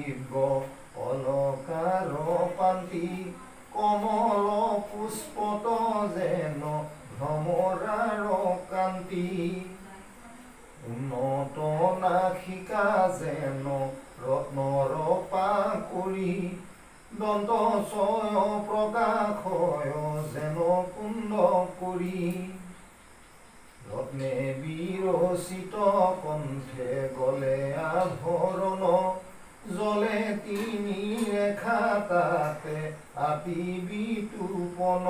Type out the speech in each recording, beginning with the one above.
দিব্য অলকাৰ পান্তি কমল পুষ্পত যেন ভ্ৰমৰাৰ কান্তি উন্নত নাসিকা যেন ৰত্নৰ পাকুৰি দন্ত ছয় প্ৰকাশয় যেন কুণ্ড কৰি ৰত্নে বিৰচিত কণ্ঠে গলে আভৰণ জলে তিনি ৰেখা তাতে আতি বিতুপন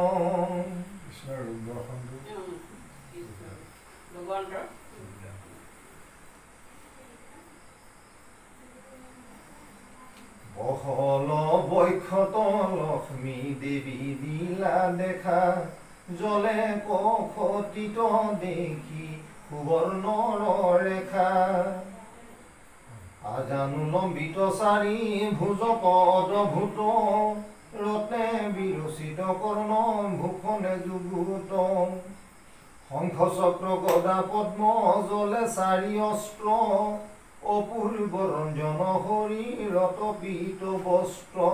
বহল বক্ষত লক্ষ্মী দেৱী দিলা দেখা জলে কখতিত দেখি সুবৰ্ণৰ ৰেখা আজানুলম্বিত চাৰি ভুজ পদভূত ৰত্নে বিৰচিত কৰ্ণ ভূষণে যুগুত শংখ চক্ৰ গদা পদ্ম জলে চাৰি অস্ত্ৰ অপূৰ্ব ৰঞ্জন শৰীৰত পীত বস্ত্ৰ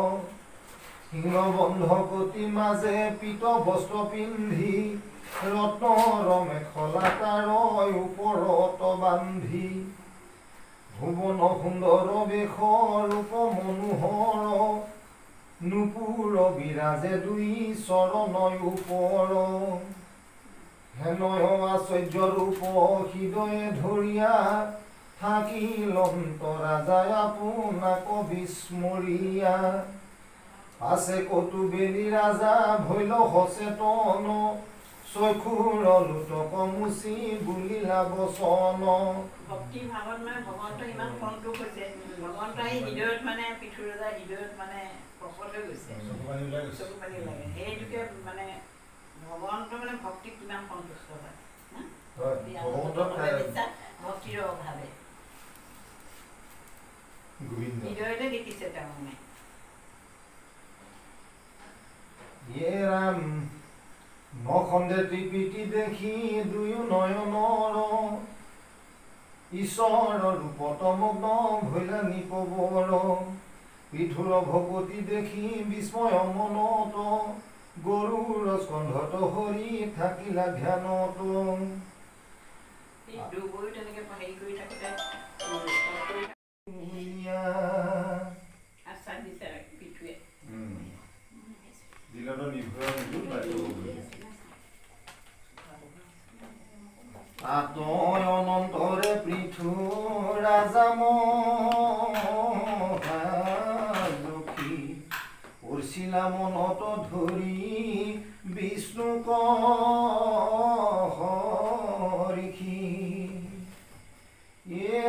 সিংহবন্ধ কটি মাজে পীত বস্ত্ৰ পিন্ধি ৰত্নৰ মেখলা তাৰ ওপৰত বান্ধি ভুৱন সুন্দৰ বেশ ৰূপ মনোহৰ নুপুৰ বিৰাজে দুই চৰণ ওপৰ হেনয় আশ্চৰ্য ৰূপ হৃদয়ে ধৰিয়া থাকিলন্ত ৰাজাই আপোনাক বিস্মৰিয়া আছে কতু বেলি ৰাজা ভৈল সচেতন চক্ষুৰ লোটক মুচি বুলিলা বচন ভক্তি ভাৱত মানে ভগৱন্ত ইমান সন্তোষ হৈছে ভগৱন্ত এই হৃদয়ত মানে পিঠু ৰজাৰ হৃদয়ত মানে প্ৰকট হৈ গৈছে চকু পানী লাগে সেইটোকে মানে ভগৱন্ত মানে ভক্তি কিমান সন্তুষ্ট হয় ভক্তিৰ অভাৱে হৃদয়তে দেখিছে তাৰমানে ৰাম নখণ্ডে ত্ৰিপিটি দেখি দুয়ো নয়নৰ ঈশ্বৰৰ ৰূপত মগ্ন ভৈলা নিপবৰ পিঠুৰ ভগতি দেখি বিস্ময় মনত গৰুৰ স্কন্ধত হৰি থাকিলা ধ্যানত তেনেকে হেৰি কৰি থাকোঁতে আশ্বাস দিছে পিঠুৱে আতয় অনন্তৰে পৃথু ৰাজা মহাযুখী উৰ্চিলা মনত ধৰি বিষ্ণুক হৰিষি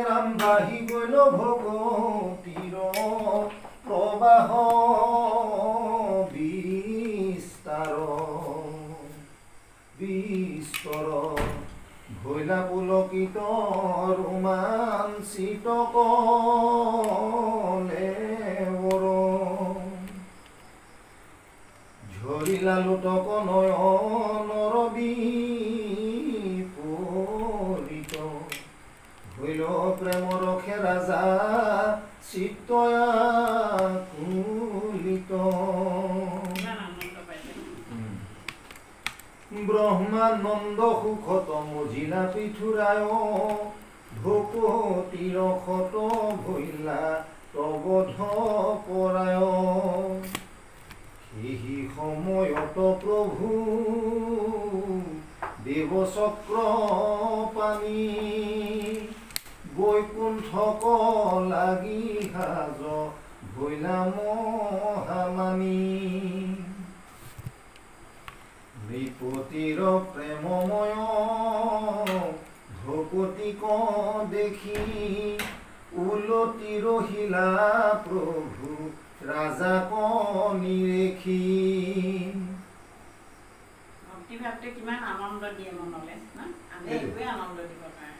ৰাম বাহি গল ভগতীৰ প্ৰবাহ বিস্তাৰ ভৈলা পুলকিত ৰোমাঞ্চিত কলে ঝৰিলা লোটক নয়নৰ বিপৰীত ভৈল প্ৰেমৰ ৰাজা চিত্তয়াকুলিত ব্ৰহ্মানন্দ সুখত মজিলা পিঠুৰায় ভকতিৰ ক্ষত ভৈলা তবধ পৰায় সেই সময়ত প্ৰভু দেৱচক্ৰ পানী বৈকুণ্ঠক লাগি সাজ ভৈলা মহামানী নৃপতিৰ প্ৰেমময় ভকতিক দেখি উলটি ৰহিলা প্ৰভু ৰাজাক নিৰেখি ভক্তি ভাৱটোৱে কিমান আনন্দ দিয়ে মনলৈ না আমি একোৱে আনন্দ দিব পাৰে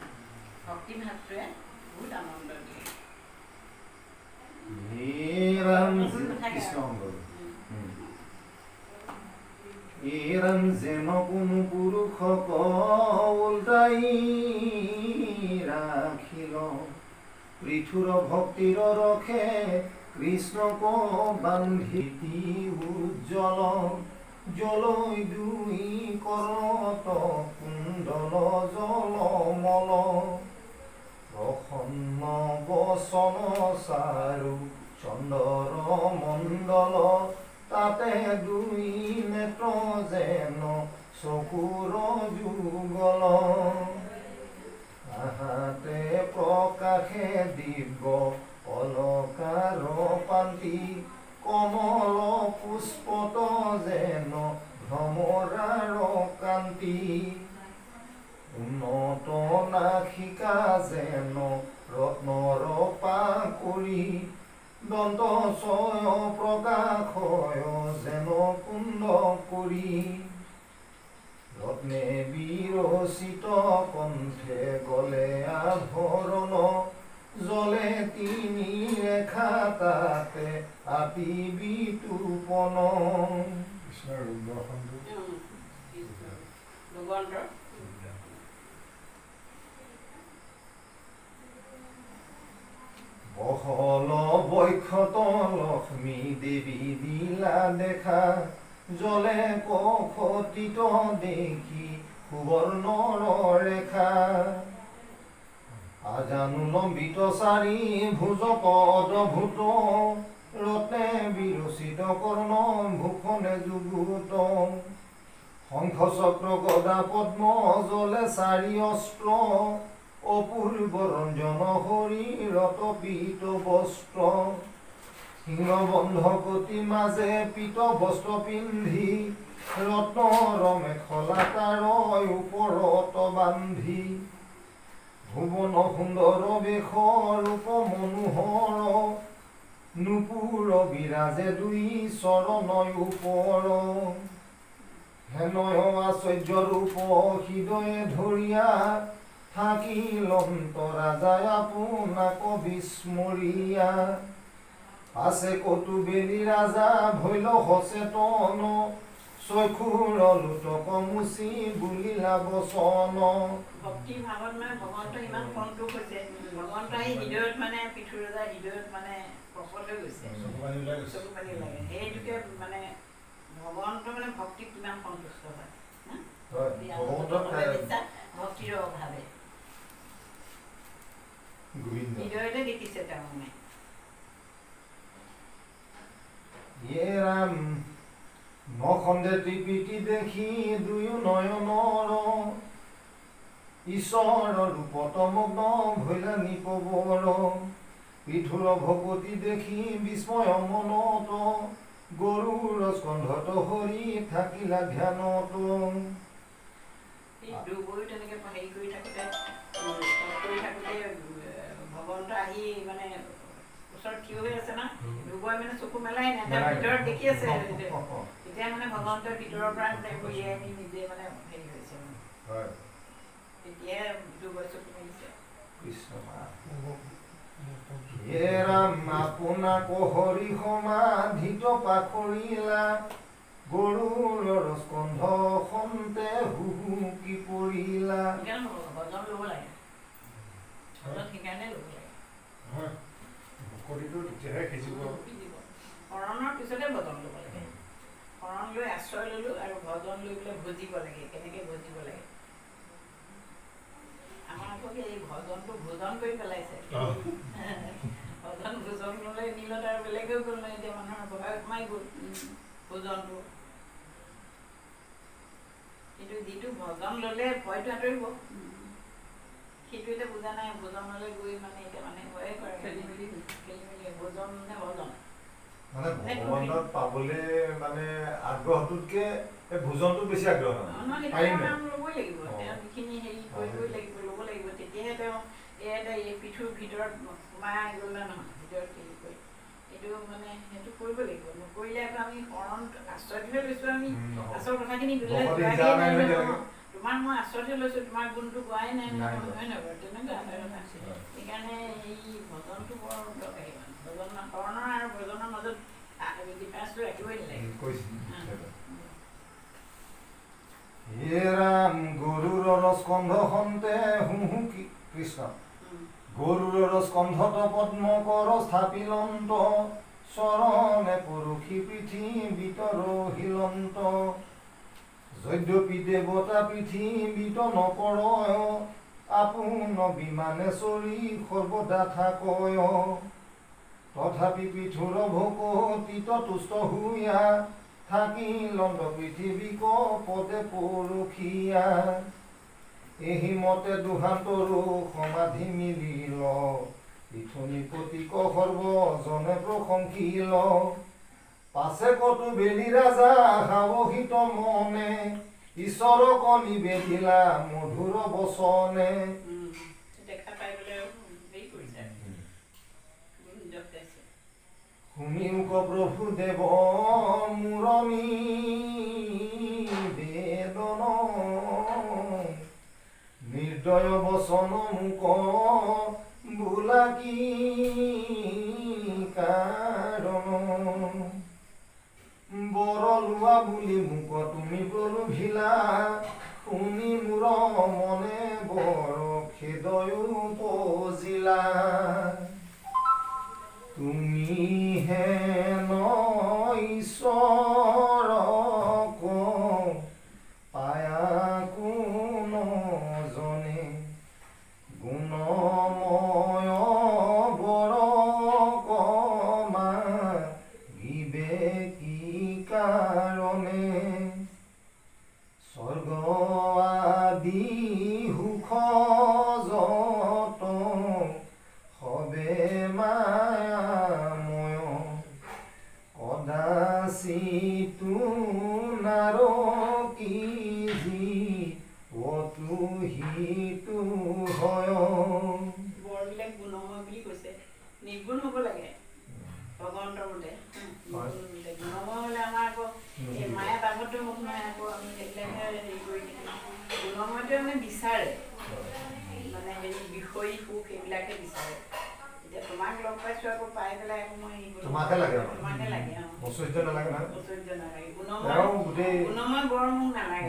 ভক্তি ভাৱটোৱে বহুত আনন্দ দিয়ে এৰাম যেন কোনো পুৰুষক ওলটাই ৰাখিল পৃথুৰ ভক্তিৰ ৰখে কৃষ্ণক বান্ধি উজ্জ্বল জলই দুই কৰত কুণ্ডল জলমল প্ৰসন্ন বচন চাৰু চন্দৰ মণ্ডল তাতে দুই নেত্ৰ যেন চকুৰ যুগল আহাতে প্ৰকাশে দিব্য অলকাৰ পান্তি কমল পুষ্পত যেন ভ্ৰমৰাৰ কান্তি উন্নত নাসিকা যেন ৰত্নৰ পাকুৰি দন্ত ছয় প্ৰকাশয় যেন কুণ্ড কৰি ৰত্নে বিৰচিত কণ্ঠে গলে আভৰণ জলে তিনি ৰেখা তাতে আতি বিতুপন বহল বক্ষত লক্ষ্মী দেৱী দিলা দেখা জলে কখতিত দেখি সুবৰ্ণৰ ৰেখা আজানুলম্বিত চাৰি ভুজ পদভূত ৰত্নে বিৰচিত কৰ্ণ ভূষণে যুগুত শংখ চক্ৰ গদা পদ্ম জলে চাৰি অস্ত্ৰ অপূৰ্ব ৰঞ্জন শৰীৰত পীত বস্ত্ৰ সিংহবন্ধ কটি মাজে পীত বস্ত্ৰ পিন্ধি ৰত্নৰ মেখলা তাৰ ওপৰত বান্ধি ভুৱন সুন্দৰ বেশ ৰূপ মনোহৰ নুপুৰ বিৰাজে দুই চৰণ ওপৰ হেনয় আশ্চৰ্য ৰূপ হৃদয়ে ধৰিয়া থাকিলন্ত ৰাজাই আপোনাক বিস্মৰিয়া আছে কটু বেলি ৰাজা ভৈল সচেতন চক্ষুৰ লোটক মুচি বুলিলা বচন ভক্তি ভাৱত মানে ভগৱন্ত ইমান সন্তোষ হৈছে ভগৱন্ত এই হৃদয়ত মানে পৃথু ৰজাৰ হৃদয়ত মানে প্ৰকট হৈ গৈছে চকু পানী লাগে সেইটোকে মানে ভগৱন্ত মানে ভক্তিত কিমান সন্তুষ্ট হয় ভক্তিৰ অভাৱে হৃদয়তে দেখিছে তাৰমানে ৰাম নখন্দে ত্ৰিপিটি দেখি দুয়ো নয়নৰ ঈশ্বৰৰ ৰূপত মগ্ন ভৈলা নিপবৰ পৃথুৰ ভকতি দেখি বিস্ময় মনত গৰুৰ স্কন্ধত হৰি থাকিলা ধ্যানত দুবৰি তেনেকে হেৰি কৰি থাকোঁতে ভগৱন্ত আহি মানে ওচৰত থিয় হৈ আছে না দুবৰি মানে চকু মেলাই নাই তাৰ ভিতৰত দেখি আছে তেতিয়া মানে ভগৱন্তৰ ভিতৰৰ পৰা উলিয়াই আনি নিজে মানে হেৰি হৈছে তেতিয়াহে দুবৰি চকু মেলিছে কৃষ্ণ হে ৰাম আপোনাক হৰি সমাধিত পাখৰিলা গৰুৰৰ স্কন্ধ সন্তে হুহুকি পৰিলা ভজন ল'ব লাগে ভজন সেইকাৰণে ল'ব লাগে শৰণৰ পিছতে ভজন ল'ব লাগে শৰণ লৈ আশ্ৰয় ল'লোঁ আৰু ভজন লৈ পেলাই ভজিব লাগে কেনেকৈ ভজিব লাগে আমাৰ আকৌ এই ভজনটো ভোজন কৰি পেলাইছে ভজন ভোজন ল'লে নীলত আৰু বেলেগেও গ'ল নহয় এতিয়া মানুহৰ বয়স সোমাই গ'ল ভোজনটো কিন্তু যিটো ভজন ল'লে ভয়টো আঁতৰিব সেইটো এতিয়া বুজা নাই ভোজনলৈ গৈ মানে এতিয়া মানে ভয়ে কৰে খেলি মেলি ভোজন নে ভজন মানে ভগৱানক পাবলে মানে আগ্ৰহটোতকে এই ভোজনটো বেছি আগ্ৰহ নাম ল'বই লাগিব তেওঁ যিখিনি হেৰি কৰিবই লাগিব ল'ব লাগিব তেতিয়াহে তেওঁ এই পিঠুৰ ভিতৰত সোমাই গ'লে নহয় ভিতৰত হেৰি কৰি এইটো মানে সেইটো কৰিব লাগিব নকৰিলে আকৌ আমি শৰণ আশ্ৰয়টোহে লৈছোঁ আমি আচল কথাখিনি তোমাক মই আশ্ৰয়টো লৈছোঁ তোমাৰ গুণটো গোৱাই নাই নহয় নহয় তেনেকুৱা সেইকাৰণে এই ভজনটো বৰ দৰকাৰী ভজন শৰণৰ আৰু ভজনৰ মাজত ডিফাৰেঞ্চটো ৰাখিবই নালাগে হে ৰাম গৰুৰৰ স্কন্ধ সন্তে হুহুকি কৃষ্ণ গৰুৰৰ স্কন্ধত পদ্মকৰ স্থাপিলন্ত চৰণে পৰশী পৃথিৱীতৰ হিলন্ত যদ্যপি দেৱতা পৃথিৱীত নকৰয় আপোন বিমানে চৰি সৰ্বদা থাকয় তথাপি পৃথুৰ ভকতিত তুষ্ট হৈয়া থাকিলন্ত পৃথিৱীক পদে পৰশীয়া এহি মতে দুহান্তৰো সমাধি মিলিল পৃথুনিপতিক সৰ্বজনে প্ৰশংসিল পাছে কতো বেলি ৰাজা সাৱহিত মনে ঈশ্বৰক নিবেদিলা মধুৰ বচনে শুনিওক প্ৰভু দেৱ মূৰণি বেদন নিৰ্দয় বচন মুক বোলা কি কাৰণ বৰ লোৱা বুলি মোক তুমি প্ৰলোভিলা শুনি মোৰ মনে বৰ খেদয় উপজিলা তুমি হেন ঈশ্বৰক পায়া কোন জনে গুণময় বৰ কমা বিবেকী কাৰণে স্বৰ্গ আদি সুখ যত সবে মায়াময় কদাচিতো নাৰকি জীৱতো হিতো হয় বৰবিলাক গুণময় বুলি কৈছে নিৰ্গুণ হ'ব লাগে ভগৱন্ত বোলে গুণময় হ'লে আমাৰ আকৌ এই মায়া বাঘতো মোক নাই আকৌ আমি সেইবিলাকে হেৰি কৰি গুণময়টোৱে মানে বিচাৰে মানে হেৰি বিষয়ী সুখ এইবিলাকে বিচাৰে এতিয়া তোমাক লগ পাইছোঁ আকৌ পাই পেলাই আকৌ মই তোমাকে লাগে তোমাকে লাগে ঐশ্বৰ্য নালাগে নহয় ঐশ্বৰ্য নালাগে গুণময় বৰ মোক নালাগে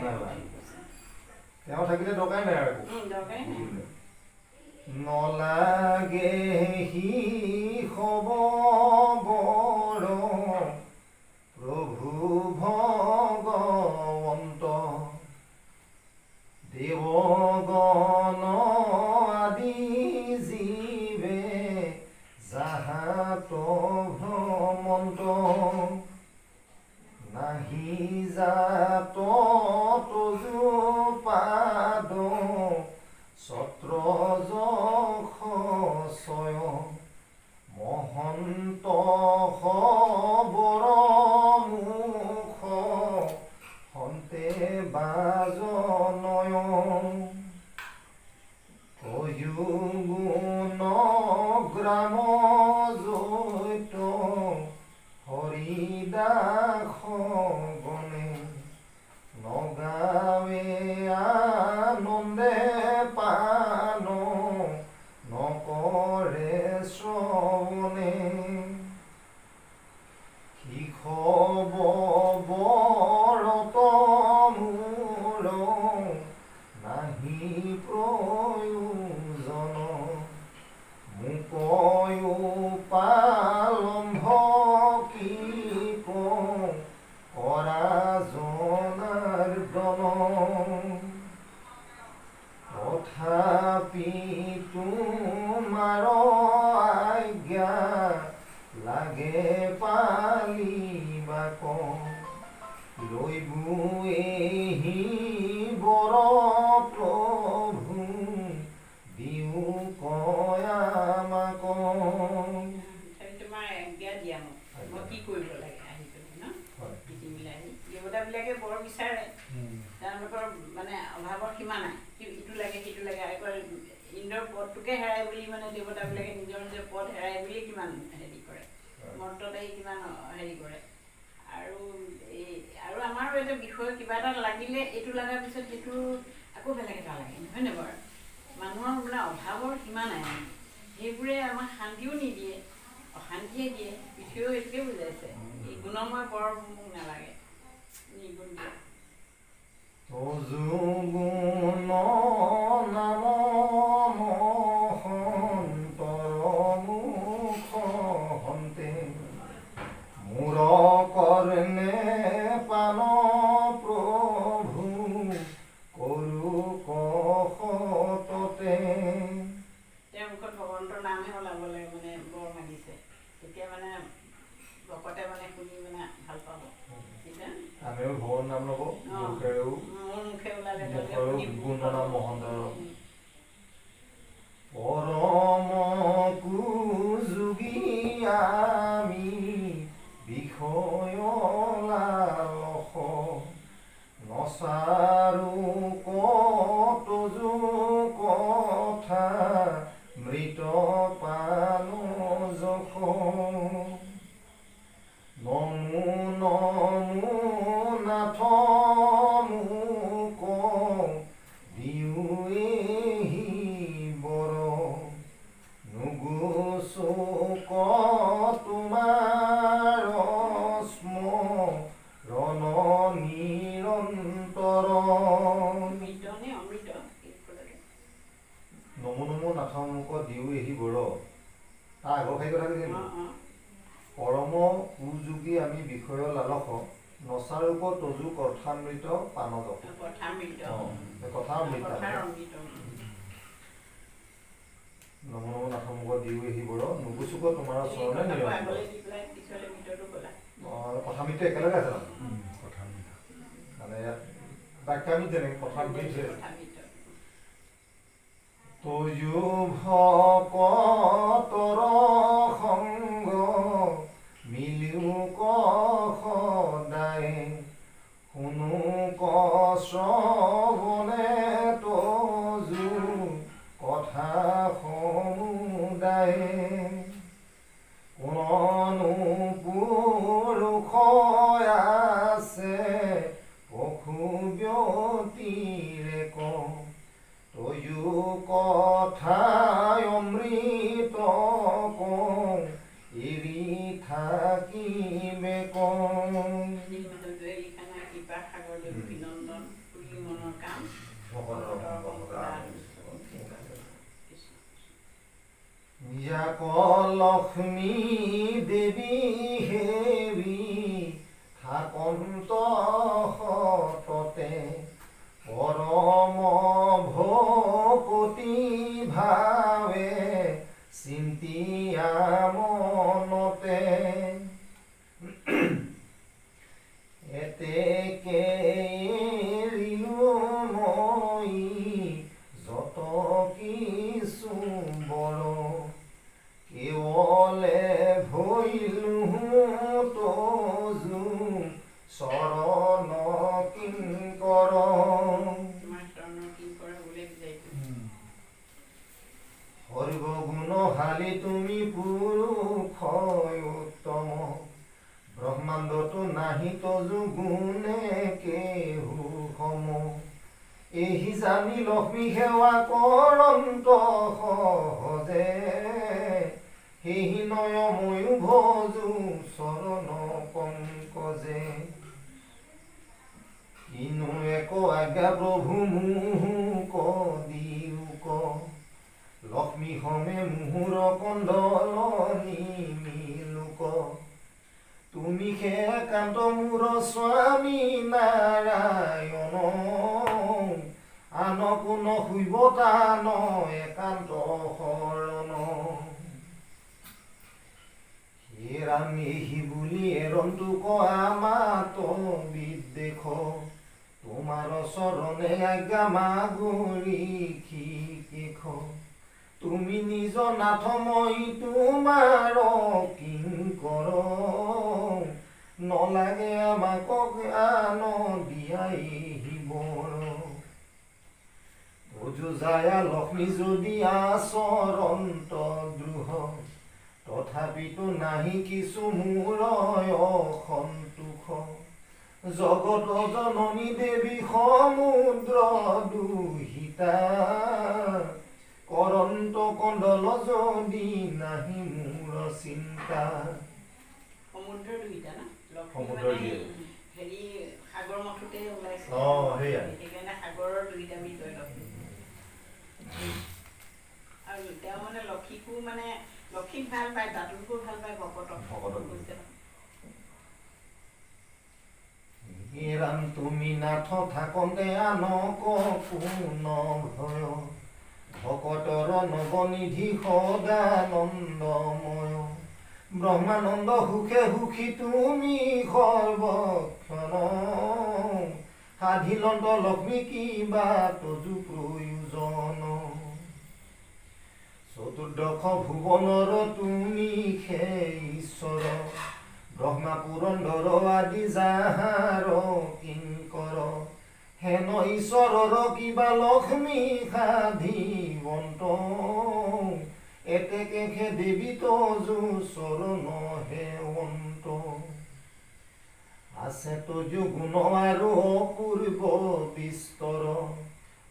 তেওঁ থাকিলে দৰকাৰী নাই আৰু দৰকাৰী নাই নলাগে হি হব বৰ প্ৰভু ভগৱন্ত দেৱগণ আদি জীৱে যাহাত ভ্ৰমন্ত নাহি জাত তজু পাদ ছত্ৰ যশয় মহন্ত বৰ মুখ হন্তে বাজনয় কয়ুগুণ গ্ৰাম জৈত হৰিদাস গণে নগাৱে আনন্দে পান নকৰে শ্ৰৱণে শিখব বৰত মূৰ নাহি প্ৰয়োজন মুকয়ো পালম্ভ কি কৰা জনাৰ্দন তথাপি তোমাৰ আজ্ঞা লাগে পালিবাক লৈবো এহি বৰ প্ৰভু দিও কয়ামাক তোমাৰ আজ্ঞা দিয়া মই কি কৰিব লাগে আহি পেলাই ন পৃথিৱীলৈ আহি দেৱতাবিলাকে বৰ বিচাৰে তেওঁলোকৰ মানে অভাৱৰ সীমা নাই ইটো লাগে সিটো লাগে আকৌ ইন্দ্ৰৰ পদটোকে হেৰাই বুলি মানে দেৱতাবিলাকে নিজৰ নিজৰ পদ হেৰাই বুলি কিমান হেৰি কৰে মৰ্তত আহি কিমান হেৰি কৰে আৰু এই আৰু আমাৰো এটা বিষয় কিবা এটা লাগিলে এইটো লগাৰ পিছত যিটো আকৌ বেলেগ এটা লাগে হয়নে বাৰু মানুহৰ মানে অভাৱৰ সীমা নাই সেইবোৰে আমাক শান্তিও নিদিয়ে অশান্তিয়ে দিয়ে বিষয়েও এইটোকে বুজাইছে এই গুণময় বৰ মোক নালাগে নিগুণ দিয়ে তজুগুণ নাম মহন চৰণে পান প্ৰভু কৰো কতে তেওঁৰ মুখত ভগৱন্তৰ নামহে ওলাব লাগে মানে বৰ মাগিছে তেতিয়া মানে ভকতে মানে শুনি মানে ভাল পাব তেতিয়া আমিও ভগৱান নাম ল'ব মুখেও মোৰ মুখে ওলালে গুণনাম মহন্তৰ পৰম কুযোগী আমি বিষয় লালস নচাৰো কতযু কথা মৃত পান যশ নমো নমো নাথ মোক দিও এহি বৰ নুগুচো তোমাৰ স্মৰণ নিৰন্তৰ নমো নমো নাথ মোক দিও এহি বৰ তাৰ আগৰ খাই কথা কৈছিল পৰম কুযোগী আমি বিষয় লালস নচাৰূপ তজু কথামৃত পানজ কথামৃত নমো নমো নাথ মোক দিও এহি বৰ নুগুচুক তোমাৰ চৰণে নিৰন্তৰ কথামৃত একেলগে আছে মানে ইয়াত বাক্যামৃত যেনেকৈ কথামৃত তজু ভকতৰ সংগ মিলিও সদায় শুনো শ্ৰৱণে তজু কথা সমুদায় কোনো পুৰুষ আছে পশু ব্যতিৰে তয়ু কথা অমৃত কওঁ এৰি থাকিবে যাক লক্ষ্মী দেৱী হেৰি থাকন্ত সততে পৰম ভকতি ভাৱে চিন্তিয়া মনতে এতেকে এৰিলো মই যত কিছু বৰ কেৱলে ভৈলো তজু চৰণ কিংকৰ সৰ্বগুণশালী তুমি পুৰুষ উত্তম ব্ৰহ্মাণ্ডতো নাহি তজু গুণে কেহু সম এহি জানি লক্ষ্মী সেৱা কৰন্ত সহজে সেহি নয় ময়ো ভজু চৰণ পংকজে কিনো এক আজ্ঞা প্ৰভু মোক দিওক লক্ষ্মী সমে মুহুৰ কন্দলনি মিলোক তুমি সে একান্ত মোৰ স্বামী নাৰায়ণ আন কোন শুইব তান একান্ত শৰণ হে ৰাম এহি বুলি এৰন্তোক আমাত বিদ্বেষ তোমাৰ চৰণে আজ্ঞা মাগুৰি কেশ তুমি নিজ নাথ মই তোমাৰ কিংকৰ নলাগে আমাক আন দিয়াই বৰ তজু যায়া লক্ষ্মী যদি আচৰন্ত দ্ৰোহ তথাপিতো নাহি কিছু মোৰ সন্তোষ জগত জননী দেৱী সমুদ্ৰ দুহিতা কৰন্ত কণ্ডল যদি নাহি মোৰ চিন্তা সমুদ্ৰ দুইটা না সমুদ্ৰ হেৰি সাগৰ মঠতে ওলাইছে সেইকাৰণে সাগৰৰ দুইটা বিষয় লক্ষ্মী আৰু তেওঁ মানে লক্ষীকো মানে লক্ষীক ভাল পায়, দাদুকো ভাল পায়, ভকতক ৰাম তুমি নাথ থাকোঁতে আনক কোন ভয় ভকতৰ নৱনিধি সদানন্দময় ব্ৰহ্মানন্দ সুখে সুখী তুমি সৰ্বক্ষণ সাধিলন্ত লক্ষ্মী কিবা তজু প্ৰয়োজন চতুৰ্দশ ভুৱনৰ তুমি সেই ঈশ্বৰ ব্ৰহ্মা পুৰন্দৰ আদি যাহাৰ কিংকৰ হেন ঈশ্বৰৰ কিবা লক্ষ্মী সাধিবন্ত এতেকে খে দেৱী তজু চৰণ হেৱন্ত আছে তজু গুণ আৰু অপূৰ্ব বিস্তৰ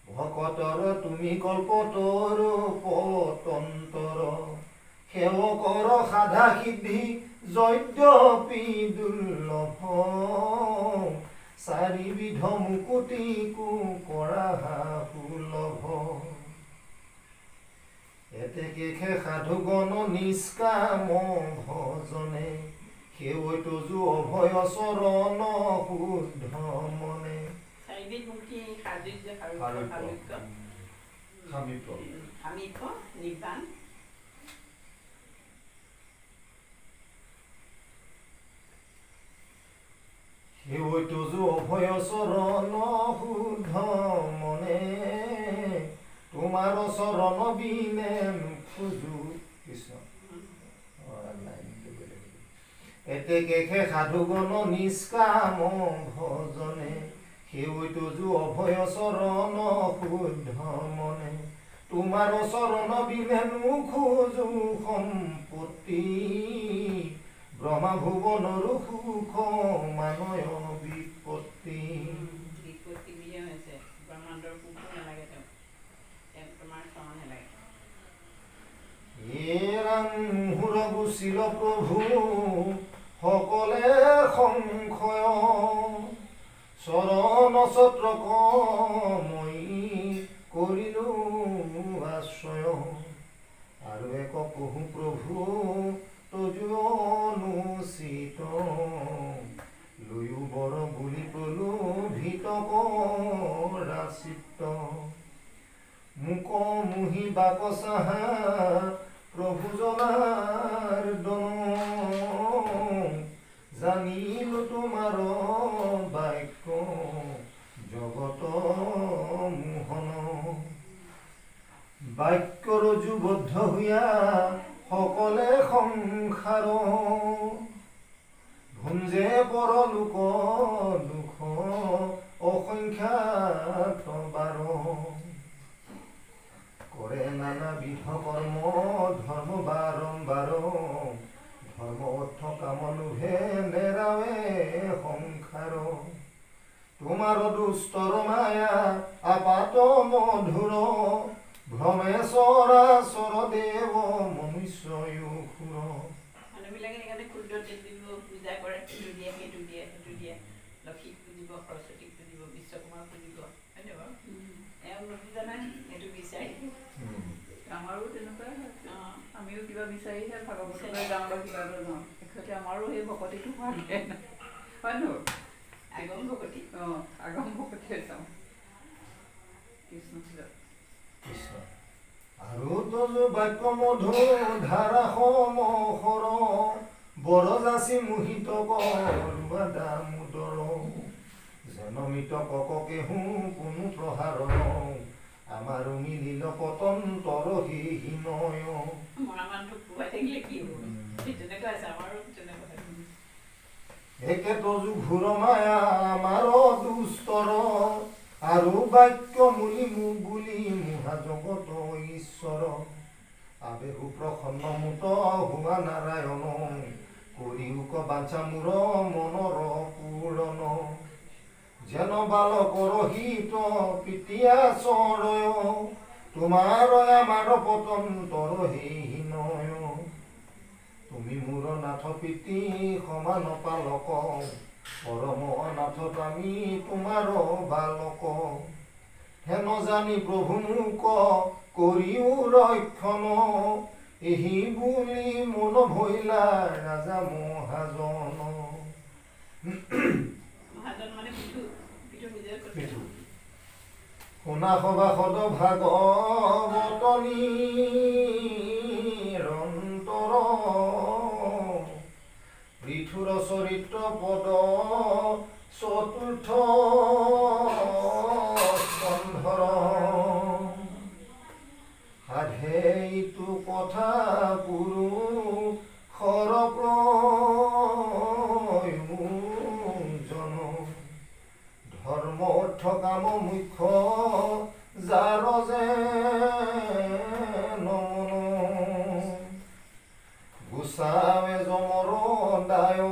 ভকতৰ তুমি কল্পতৰ পতন্তৰ সেৱকৰ সাধা সিদ্ধি যদ্যপি দুৰ্লভ চাৰিবিধ মুকুতিকো কৰা সুলভ এতেকে খে সাধুগণ নিষ্কাম ভজনে সেৱৈ তজু অভয় চৰণ শুদ্ধ মনে চাৰিবিধ মুক্তি সাজুৰ্য সামীপ্য নিৰ্বাণ সেৱৈ তজু অভয় চৰণ শুদ্ধ মনে তোমাৰ চৰণ বিনে নোখোজো কৃষ্ণ এতেকে খে সাধুগণ নিষ্কাম ভজনে সেৱৈ তজু অভয় চৰণ শুদ্ধ মনে তোমাৰ চৰণ বিনে নোখোজো সম্পত্তি ব্ৰহ্মা ভুৱনৰ সুখ মানয় বিপত্তি বিপত্তি বুলিয়ে হৈছে ব্ৰহ্মাণ্ডৰ সুখো নালাগে তেওঁ তোমাৰ চৰণ নালাগে ৰাম মুহুৰ গুচিল প্ৰভু সকলে সংশয় চৰণ ছত্ৰক মই কৰিলো আশ্ৰয় আৰু এক কহু প্ৰভু তজু অনুচিত লৈও বৰ বুলি প্ৰলোভিত কৰাচিত মুক মুহি বাকচাহা প্ৰভু জনাৰ্দন জানিলো তোমাৰ বাক্য জগত মোহন বাক্য ৰজুবদ্ধ হৈয়া সকলে সংসাৰ ভুঞ্জে পৰলোক দুখ অসংখ্যাত বাৰ কৰে নানাবিধ কৰ্ম ধৰ্ম বাৰম্বাৰ ধৰ্ম অৰ্থ কাম লোভে নেৰাৱে সংসাৰ তোমাৰ দুষ্টৰ মায়া আপাত মধুৰ ভ্ৰমে চৰাচৰ দেৱ মনুষ্যয় সুৰ মানুহবিলাকে সেইকাৰণে ক্ষুদ্ৰ দেৱীক পূজা কৰে সেইটো দিয়ে সেইটো দিয়ে সেইটো দিয়ে লক্ষীক পুজিব সৰস্বতীক পুজিব বিশ্বকৰ্মাক পুজিব হয়নে বাৰু এওঁ নুবুজানে সেইটো বিচাৰি আমাৰো তেনেকুৱাই হয় আমিও কিবা বিচাৰিহে ভাগৱতলৈ যাওঁ বা কিবা এটা যাওঁ এখেতে আমাৰো সেই ভকতিটো হোৱা নাই হয় নহয় আগম ভকতি আগম ভকতিয়ে যাওঁ কৃষ্ণ কৃষ্ণ আৰু তজু বাক্য মধু ধাৰা সমসৰ বৰজাচি মোহিত কৰোৱা দামোদৰ জনমিত ককেহু কোনো প্ৰহাৰ আমাৰ মিলিল পতন্তৰ হীনয় মৰা মানুহটোক পোৱাই থাকিলে কি হ'ব তেনেকুৱা আছে আমাৰো তেনেকুৱা একে তজু ঘূৰ মায়া আমাৰ দুষ্টৰ আৰু বাক্য মূলি মোক বুলি মুহা জগত ঈশ্বৰ আবেহু প্ৰসন্ন মুত হোৱা নাৰায়ণ কৰিউক বাঞ্ছা মূৰ মনৰ পূৰণ যেন বালকৰ হিত পিতিয়া চৰয় তোমাৰ আমাৰ পতন্তৰ হীনয় তুমি মোৰ নাথ পিতৃ সমান পালক পৰম অনাথত আমি তোমাৰ বালক হেন জানি প্ৰভু মোক কৰিও ৰক্ষণ এহি বুলি মন ভৈলা ৰাজা মহাজন মহাজন মানে শুনা সভাসদ ভাগৱত নিৰন্তৰ পৃথুৰ চৰিত্ৰ পদ চতুৰ্থ স্কন্ধৰ সাধে ইটো কথা পুৰুষৰ প্ৰয়োজন ধৰ্ম অৰ্থ কাম মুখ্য যাৰ যে নমন গুচাৱে জমৰ দায়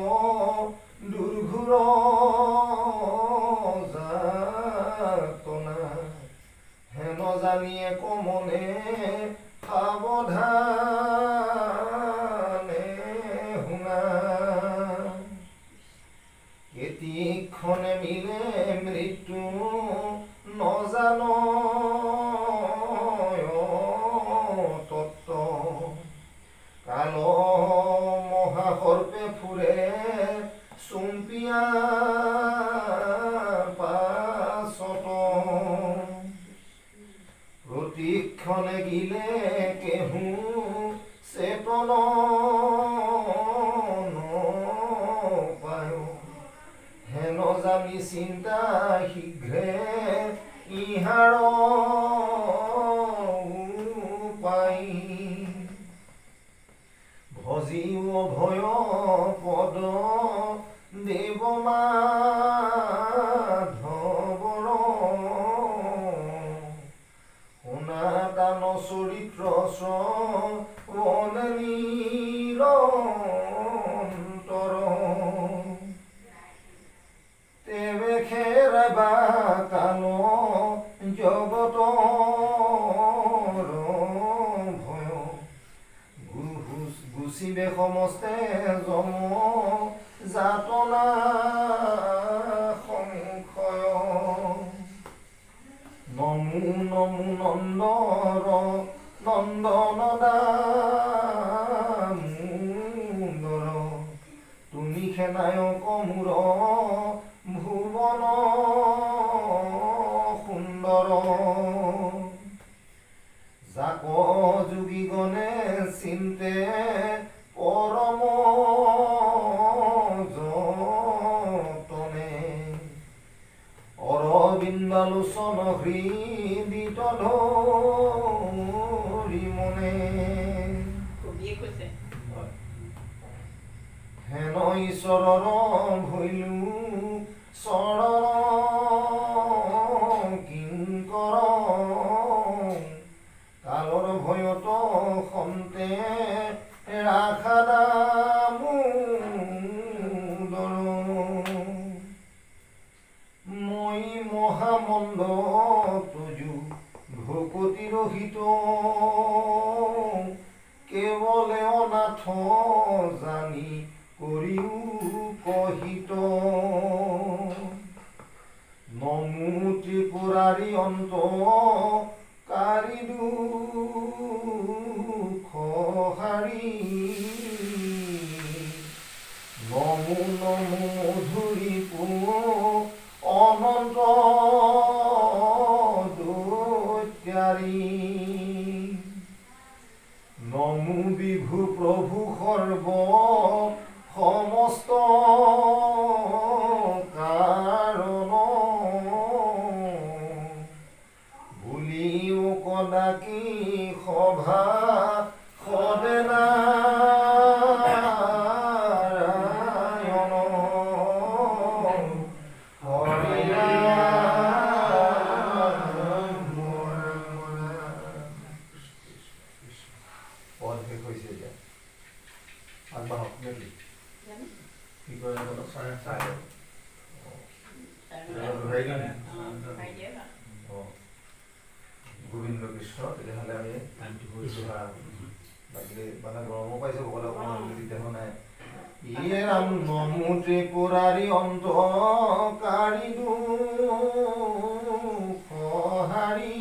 দুৰ্ঘুৰ যাতনা হেন জানিয়ে কমনে সাৱধানে শুনা কেতিক্ষণে মিলে মৃত্যু নজান তত্ত্ব কাল মহাসৰ্পে ফুৰে চুম্পিয়া পাছত প্ৰতিক্ষণে গিলে কেহু চেতন নপায় হেন জানি চিন্তা শীঘ্ৰে ইহাৰ উপায় ভজিও ভয় পদ দেৱ মাধৱৰ শুনাতান চৰিত্ৰ শ্ৰৱণ নিৰন্তৰ তেৱে খেৰাবা কাল জগতৰ ভয় গুচিবে সমস্তে জম যাতনা সংশয় নমো নমো নন্দৰ নন্দন দামোদৰ তুমি সেনায়ক মূৰ ভুৱন সুন্দৰ যাক যোগীগণে চিন্তে পৰম যতনে অৰবিন্দালোচন হৃদিত ধৰি মনে কবিয়ে কৈছে হেন ঈশ্বৰৰ ভৈলু চৰণ কিংকৰ কালৰ ভয়ত সন্তে ৰাখা দামোদৰ মই মহামন্দ তুজু ভকতি ৰহিত কেৱলে অনাথ জানি কৰিও কহিত নমো ত্ৰিপুৰাৰী অন্ত কাৰি দুখ হাৰি নমো নমো মধুৰী পু অনন্ত দৈত্যাৰী নমো বিভু প্ৰভু সৰ্ব সমস্ত কাৰণ বুলিও কদাকি সভা সদে নাৰায়ণ হৰি পদ শেষ হৈছে এতিয়া আগবাঢ়ক নেকি কি কৰে গোবিন্দ কৃষ্ণ তেতিয়াহ'লে আমি লাগিলে মানে গৰমো পাইছে ভকত অকণমান তেতিয়াও নাই ইয়ে ৰাম নমো ত্ৰিপুৰাৰী অন্ত কাৰি দুখ হাৰি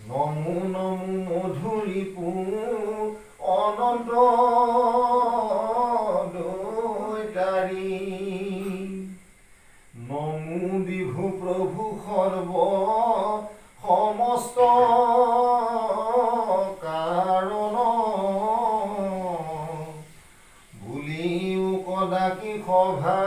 নমো নমো মধুৰী পু অনন্ত দৈতাৰী নমো বিভু প্ৰভু সভা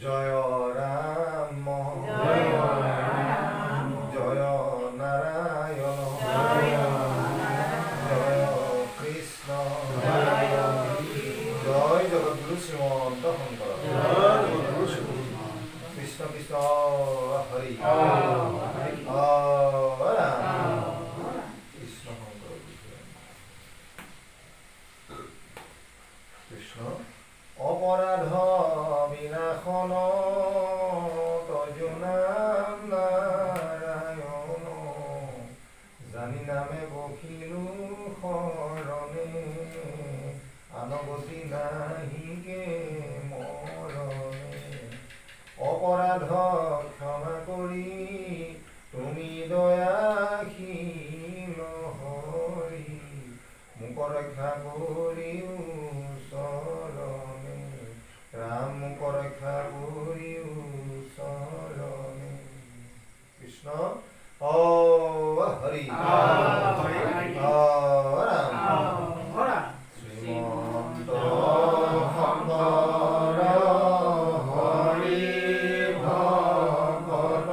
জয় ৰাম জয় নাৰায়ণ জয় কৃষ্ণ জয় জগদ্গুৰু শ্ৰীমন্ত শংকৰ কৃষ্ণ কৃষ্ণ হৰি কৃষ্ণ শংকৰ কৃষ্ণ অপৰাধ বিনাশন তজুনাম নাৰায়ণ জানি নামে বখিলো শৰণে আনগতি নাহিকে মৰণে অপৰাধ ক্ষমা কৰি তুমি দয়াশীল হৰি মোক ৰক্ষা কৰিও চৰণে ৰাম মোক ৰক্ষা কৰিও চৰণে কৃষ্ণ হৰি ৰাম শ্ৰীমন্ত শংকৰ হৰি ভকত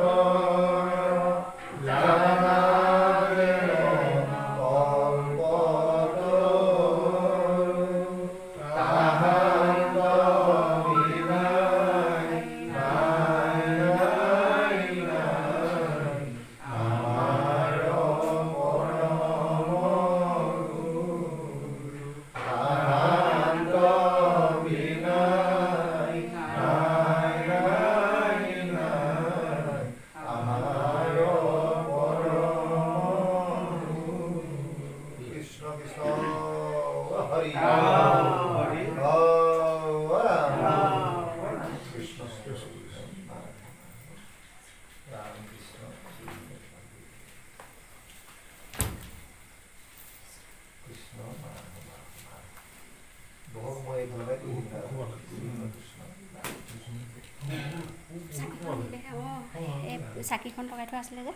হৰি কৃষ্ণ ৰাম কৃষ্ণ কৃষ্ণ বহুত মই এইফালে চাকিখন লগাই থোৱা আছিলে যে